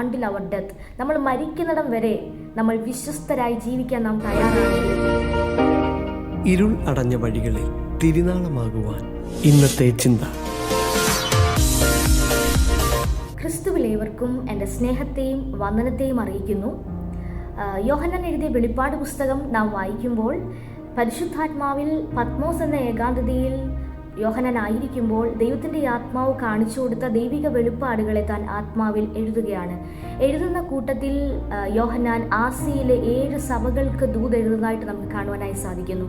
Until അവർ death, നമ്മൾ മരിക്കുന്നിടം വരെ നമ്മൾ വിശ്വസ്തരായി ജീവിക്കാൻ നാം തയ്യാറാണ്. ഇരുൾ അടഞ്ഞ വഴികളിൽ തിരുനാളമാകുവാൻ ഇന്നത്തെ ചിന്ത. ക്രിസ്തുവിലേവർക്കും എൻ്റെ സ്നേഹത്തെയും വന്ദനത്തെയും അറിയിക്കുന്നു. യോഹന്നാൻ എഴുതിയ വെളിപ്പാട് പുസ്തകം നാം വായിക്കുമ്പോൾ പരിശുദ്ധാത്മാവിൽ പത്മോസ് എന്ന ഏകാന്തതയിൽ യോഹന്നാൻ ആയിരിക്കുമ്പോൾ ദൈവത്തിൻ്റെ ആത്മാവ് കാണിച്ചു കൊടുത്ത ദൈവിക വെളിപ്പാടുകളെ താൻ ആത്മാവിൽ എഴുതുകയാണ്. എഴുതുന്ന കൂട്ടത്തിൽ യോഹന്നാൻ ആസിയയിലെ 7 സഭകൾക്ക് ദൂത് എഴുതുന്നതായിട്ട് നമുക്ക് കാണുവാനായി സാധിക്കുന്നു.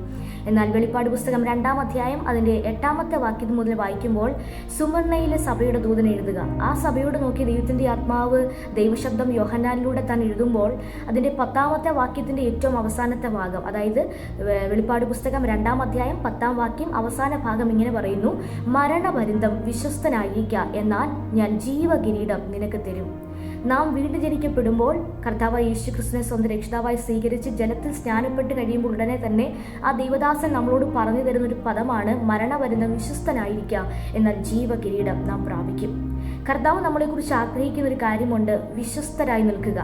എന്നാൽ വെളിപ്പാട് പുസ്തകം 2-ാം അധ്യായം അതിൻ്റെ 8-ാമത്തെ വാക്യം മുതൽ വായിക്കുമ്പോൾ സുമർണയിലെ സഭയുടെ ദൂതൻ എഴുതുക. ആ സഭയോട് നോക്കി ദൈവത്തിൻ്റെ ആത്മാവ് ദൈവശബ്ദം യോഹന്നാനിലൂടെ താൻ എഴുതുമ്പോൾ അതിൻ്റെ 10-ാമത്തെ വാക്യത്തിൻ്റെ ഏറ്റവും അവസാനത്തെ ഭാഗം, അതായത് വെളിപ്പാട് പുസ്തകം 2-ാം അധ്യായം 10-ാം വാക്യം അവസാന ഭാഗം ഇങ്ങനെ പറയുന്നു: മരണപര്യന്തം വിശ്വസ്തനായിരിക്ക, എന്നാൽ ഞാൻ ജീവകിരീടം നിനക്ക് തരും. നാം വീണ്ടും ജനിക്കപ്പെടുമ്പോൾ കർത്താവായ യേശുക്രിസ്തുവിനെ സ്വന്തം രക്ഷിതാവായി സ്വീകരിച്ച് ജലത്തിൽ സ്നാനപ്പെട്ട് കഴിയുമ്പോൾ ഉടനെ തന്നെ ആ ദൈവദാസൻ നമ്മളോട് പറഞ്ഞു തരുന്നൊരു പദമാണ് മരണപര്യന്തം വിശ്വസ്തനായിരിക്കുക, എന്നാൽ ജീവകിരീടം നാം പ്രാപിക്കും. കർത്താവ് നമ്മളെക്കുറിച്ച് ആഗ്രഹിക്കുന്ന ഒരു കാര്യമുണ്ട്: വിശ്വസ്തരായി നിൽക്കുക.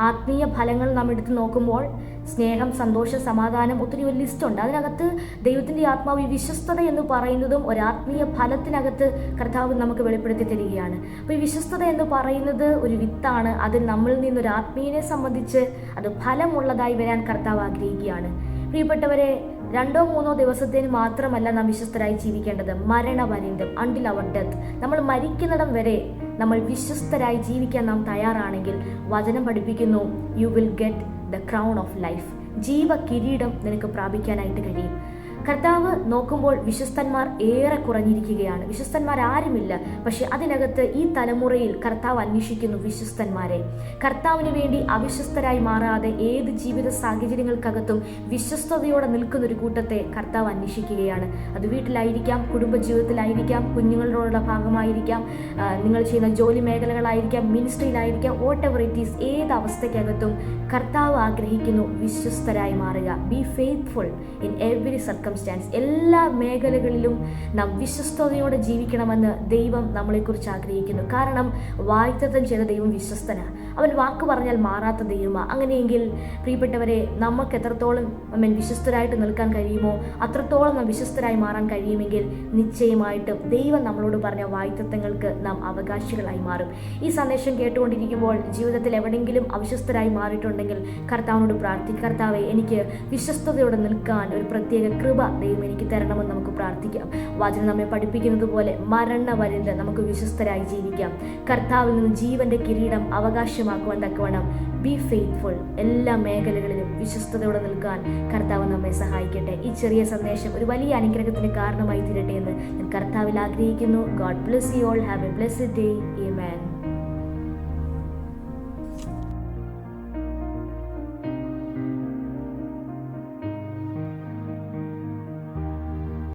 ആത്മീയ ഫലങ്ങൾ നാം എടുത്ത് നോക്കുമ്പോൾ സ്നേഹം, സന്തോഷം, സമാധാനം, ഒത്തിരി ഒരു ലിസ്റ്റുണ്ട്. അതിനകത്ത് ദൈവത്തിൻ്റെ ആത്മാവ് ഈ വിശ്വസ്തത എന്ന് പറയുന്നതും ഒരു ആത്മീയ ഫലത്തിനകത്ത് കർത്താവ് നമുക്ക് വെളിപ്പെടുത്തി തരികയാണ്. അപ്പോൾ ഈ വിശ്വസ്തത എന്ന് പറയുന്നത് ഒരു വിത്താണ്. അത് നമ്മളിൽ നിന്നൊരു ആത്മീയനെ സംബന്ധിച്ച് അത് ഫലമുള്ളതായി വരാൻ കർത്താവ് ആഗ്രഹിക്കുകയാണ്. പ്രിയപ്പെട്ടവരെ, 2-3 ദിവസത്തേന് മാത്രമല്ല നാം വിശ്വസ്തരായി ജീവിക്കേണ്ടത്. മരണപര്യന്തം, അണ്ടിൽ അവർ ഡെത്ത്, നമ്മൾ മരിക്കുന്നിടം വരെ നമ്മൾ വിശ്വസ്തരായി ജീവിക്കാൻ നാം തയ്യാറാണെങ്കിൽ വചനം പഠിപ്പിക്കുന്നു, you will get the crown of life. ജീവ കിരീടം നിനക്ക് പ്രാപിക്കാനായിട്ട് കഴിയും. കർത്താവ് നോക്കുമ്പോൾ വിശ്വസ്തന്മാർ ഏറെ കുറഞ്ഞിരിക്കുകയാണ്. വിശ്വസ്തന്മാർ ആരുമില്ല. പക്ഷെ അതിനകത്ത് ഈ തലമുറയിൽ കർത്താവ് അന്വേഷിക്കുന്നു വിശ്വസ്തന്മാരെ. കർത്താവിന് വേണ്ടി അവിശ്വസ്തരായി മാറാതെ ഏത് ജീവിത സാഹചര്യങ്ങൾക്കകത്തും വിശ്വസ്തയോടെ നിൽക്കുന്നൊരു കൂട്ടത്തെ കർത്താവ് അന്വേഷിക്കുകയാണ്. അത് വീട്ടിലായിരിക്കാം, കുടുംബജീവിതത്തിലായിരിക്കാം, കുഞ്ഞുങ്ങളോടുള്ള ഭാഗമായിരിക്കാം, നിങ്ങൾ ചെയ്യുന്ന ജോലി മേഖലകളായിരിക്കാം, മിനിസ്ട്രിയിലായിരിക്കാം, വാട്ട് എവർ ഇറ്റ് ഈസ്, ഏത് അവസ്ഥയ്ക്കകത്തും കർത്താവ് ആഗ്രഹിക്കുന്നു വിശ്വസ്തരായി മാറുക. B faithful in every circumstances. എല്ലാ മേഖലകളിലും നാം വിശ്വസ്തയോടെ ജീവിക്കണമെന്ന് ദൈവം നമ്മളെക്കുറിച്ച് ആഗ്രഹിക്കുന്നു. കാരണം വാഗ്ദത്തം ചെയ്ത ദൈവം വിശ്വസ്തനാണ്. അവൻ വാക്ക് പറഞ്ഞാൽ മാറാത്ത ദൈവമാണ്. അങ്ങനെയെങ്കിൽ പ്രിയപ്പെട്ടവരെ, നമുക്ക് എത്രത്തോളം വിശ്വസ്തരായിട്ട് നിൽക്കാൻ കഴിയുമോ അത്രത്തോളം നാം വിശ്വസ്തരായി മാറാൻ കഴിയുമെങ്കിൽ നിശ്ചയമായിട്ടും ദൈവം നമ്മളോട് പറഞ്ഞ വാഗ്ദത്തങ്ങൾക്ക് നാം അവകാശികളായി മാറും. ഈ സന്ദേശം കേട്ടുകൊണ്ടിരിക്കുമ്പോൾ ജീവിതത്തിൽ എവിടെയെങ്കിലും അവിശ്വസ്തരായി മാറിയിട്ടുണ്ടെങ്കിൽ കർത്താവിനോട് പ്രാർത്ഥിക്കുക. കർത്താവേ, എനിക്ക് വിശ്വസ്തയോടെ നിൽക്കാൻ ഒരു പ്രത്യേക കൃപ ദൈവം എനിക്ക് തരണമെന്ന് നമുക്ക് പ്രാർത്ഥിക്കാം. വചനം നമ്മെ പഠിപ്പിക്കുന്നത് പോലെ മരണപര്യന്തം നമുക്ക് വിശ്വസ്തരായി ജീവിക്കാം. കർത്താവിൽ നിന്ന് ജീവന്റെ കിരീടം അവകാശമാക്കുവാൻ തക്കവണ്ണം ബി ഫെയ്ത്ത്ഫുൾ. എല്ലാ മേഖലകളിലും വിശ്വസ്തയോടെ നിൽക്കാൻ കർത്താവ് നമ്മെ സഹായിക്കട്ടെ. ഈ ചെറിയ സന്ദേശം ഒരു വലിയ അനുഗ്രഹത്തിന് കാരണമായി തീരട്ടെ എന്ന് ഞാൻ കർത്താവിൽ ആഗ്രഹിക്കുന്നു. God bless you all. Have A blessed day. Amen.